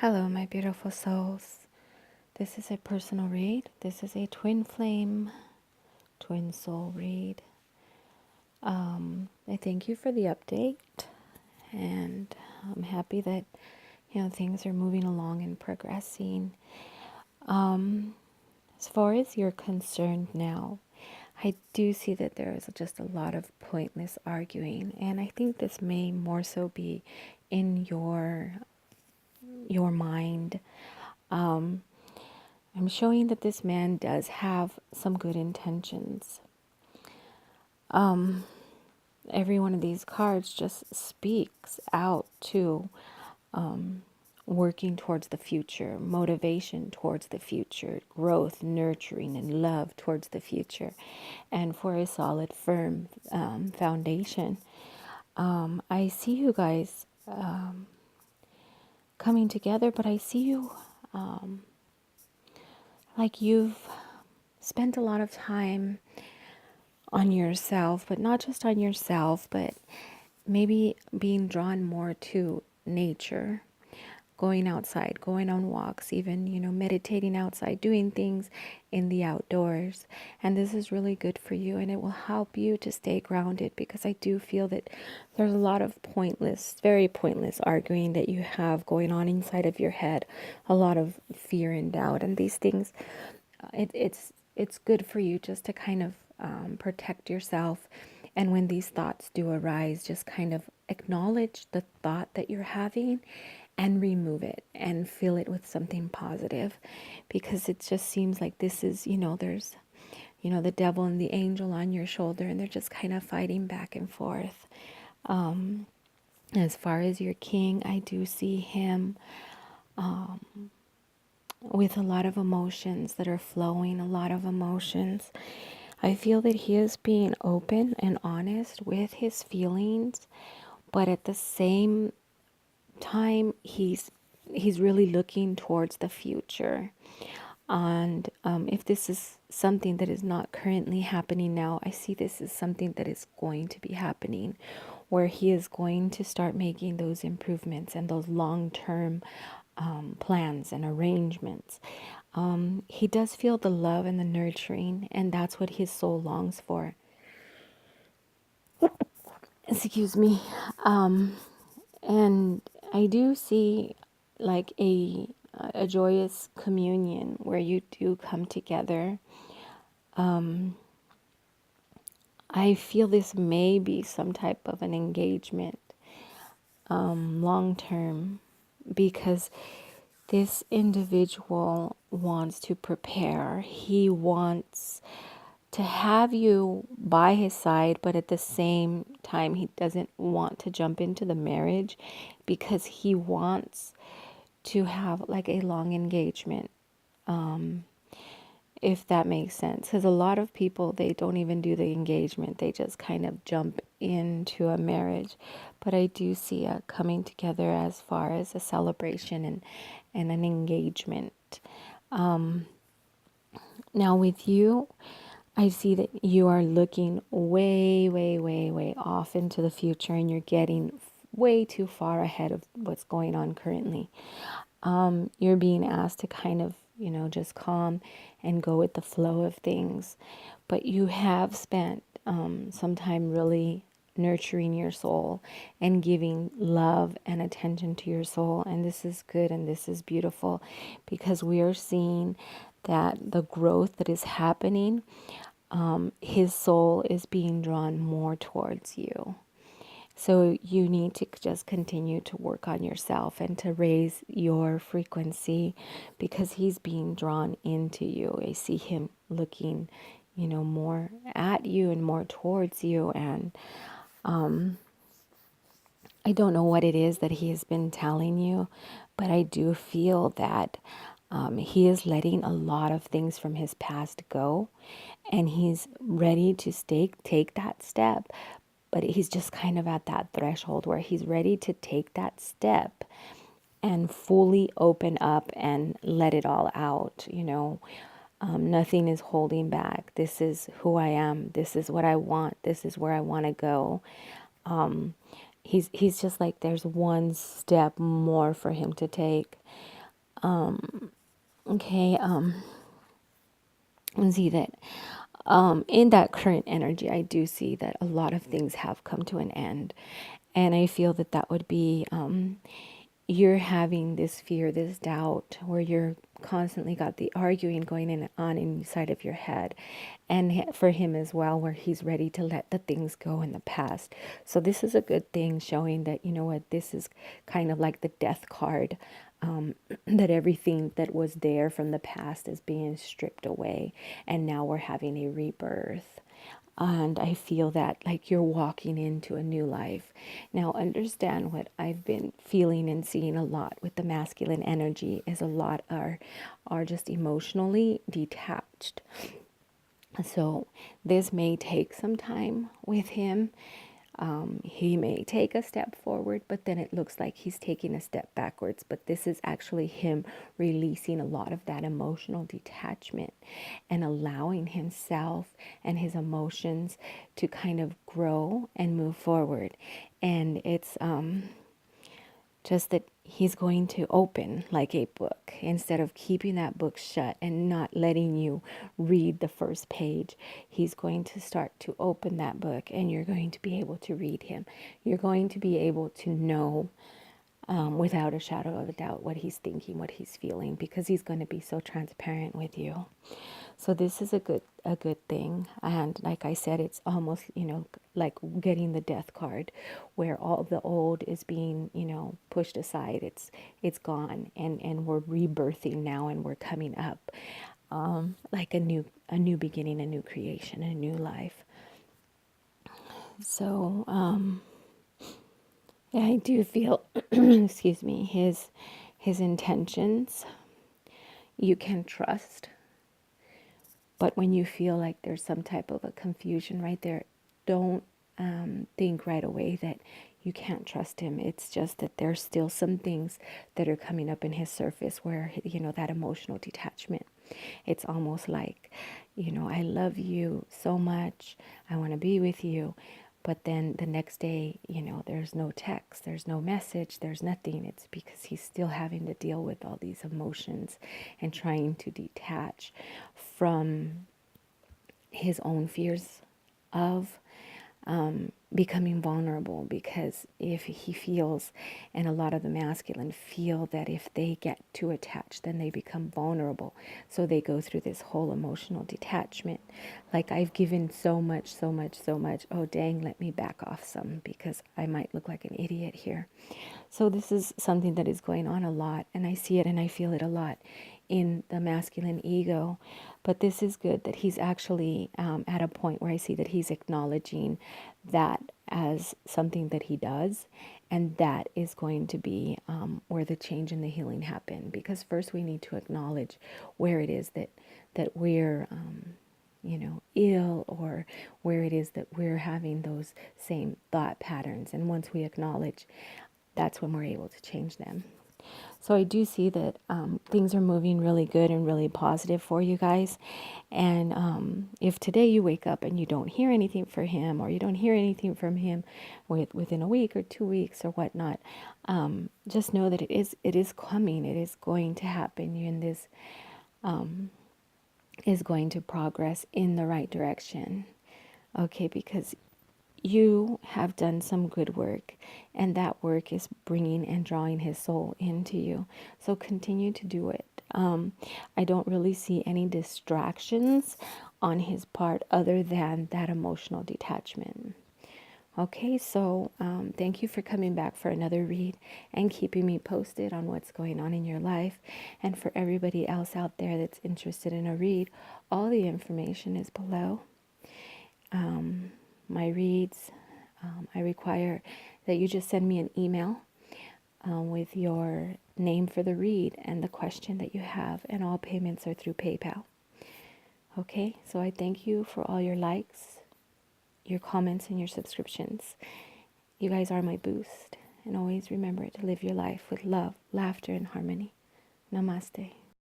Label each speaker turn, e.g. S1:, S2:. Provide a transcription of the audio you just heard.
S1: Hello, my beautiful souls. This is a personal read. This is a twin flame, twin soul read. I thank you for the update, and I'm happy that things are moving along and progressing. As far as you're concerned now, I do see that there is just a lot of pointless arguing, and I think this may more so be in your mind. I'm showing that this man does have some good intentions. Every one of these cards just speaks out to working towards the future, motivation towards the future, growth, nurturing, and love towards the future, and for a solid, firm foundation. I see you guys coming together, but I see you like you've spent a lot of time on yourself, but not just on yourself, but maybe being drawn more to nature, going outside, going on walks, even, meditating outside, doing things in the outdoors. And this is really good for you, and it will help you to stay grounded, because I do feel that there's a lot of pointless, very pointless arguing that you have going on inside of your head, a lot of fear and doubt, and these things. It's good for you just to kind of protect yourself. And when these thoughts do arise, just kind of acknowledge the thought that you're having and remove it and fill it with something positive, because it just seems like this is, there's, the devil and the angel on your shoulder, and they're just kind of fighting back and forth. As far as your king, I do see him with a lot of emotions that are flowing, a lot of emotions. I feel that he is being open and honest with his feelings, but at the same time, he's really looking towards the future. And if this is something that is not currently happening now, I see this as something that is going to be happening, where he is going to start making those improvements and those long-term plans and arrangements. He does feel the love and the nurturing, and that's what his soul longs for. Excuse me. And I do see like a joyous communion where you do come together. I feel this may be some type of an engagement, long term, because this individual wants to prepare. He wants to have you by his side, but at the same time, he doesn't want to jump into the marriage, because he wants to have like a long engagement, if that makes sense. Because a lot of people, they don't even do the engagement, they just kind of jump into a marriage. But I do see a coming together as far as a celebration and an engagement. Now with you, I see that you are looking way, way, way, way off into the future, and you're getting way too far ahead of what's going on currently. You're being asked to kind of, just calm and go with the flow of things. But you have spent some time really nurturing your soul and giving love and attention to your soul. And this is good and this is beautiful, because we are seeing that the growth that is happening, his soul is being drawn more towards you. So you need to just continue to work on yourself and to raise your frequency, because he's being drawn into you. I see him looking, more at you and more towards you. And I don't know what it is that he has been telling you, but I do feel that he is letting a lot of things from his past go, and he's ready to take that step. But he's just kind of at that threshold where he's ready to take that step and fully open up and let it all out. Nothing is holding back. This is who I am. This is what I want. This is where I want to go. he's just like there's one step more for him to take. Okay, and see that in that current energy, I do see that a lot of things have come to an end. And I feel that that would be you're having this fear, this doubt, where you're constantly got the arguing going in on inside of your head. And for him as well, where he's ready to let the things go in the past. So this is a good thing, showing that, you know what, this is kind of like the death card, that everything that was there from the past is being stripped away. And now we're having a rebirth. And I feel that like you're walking into a new life. Now, understand what I've been feeling and seeing a lot with the masculine energy is a lot are just emotionally detached. So this may take some time with him. He may take a step forward, but then it looks like he's taking a step backwards. But this is actually him releasing a lot of that emotional detachment and allowing himself and his emotions to kind of grow and move forward. And it's just that he's going to open like a book instead of keeping that book shut and not letting you read the first page. He's going to start to open that book, and you're going to be able to read him. You're going to be able to know without a shadow of a doubt what he's thinking, what he's feeling, because he's going to be so transparent with you. So this is a good thing. And like I said, it's almost, like getting the death card, where all the old is being, pushed aside. It's gone, and we're rebirthing now, and we're coming up, like a new beginning, a new creation, a new life. So yeah, I do feel excuse me, his intentions you can trust. But when you feel like there's some type of a confusion right there, don't think right away that you can't trust him. It's just that there's still some things that are coming up in his surface where, that emotional detachment. It's almost like, I love you so much. I want to be with you. But then the next day, there's no text, there's no message, there's nothing. It's because he's still having to deal with all these emotions and trying to detach from his own fears of becoming vulnerable. Because if he feels, and a lot of the masculine feel, that if they get too attached, then they become vulnerable. So they go through this whole emotional detachment. Like, I've given so much, so much, so much. Oh, dang, let me back off some because I might look like an idiot here. So this is something that is going on a lot, and I see it and I feel it a lot in the masculine ego. But this is good that he's actually at a point where I see that he's acknowledging that as something that he does, and that is going to be where the change and the healing happen. Because first we need to acknowledge where it is that we're ill, or where it is that we're having those same thought patterns. And once we acknowledge, that's when we're able to change them. So I do see that things are moving really good and really positive for you guys. And if today you wake up and you don't hear anything from him, or you don't hear anything from him within a week or 2 weeks or whatnot, just know that it is coming. It is going to happen. And this is going to progress in the right direction. Okay, because you have done some good work, and that work is bringing and drawing his soul into you. So continue to do it. I don't really see any distractions on his part other than that emotional detachment. Okay, so thank you for coming back for another read and keeping me posted on what's going on in your life. And for everybody else out there that's interested in a read, all the information is below. My reads, I require that you just send me an email with your name for the read and the question that you have, and all payments are through PayPal. Okay, so I thank you for all your likes, your comments, and your subscriptions. You guys are my boost, and always remember to live your life with love, laughter, and harmony. Namaste.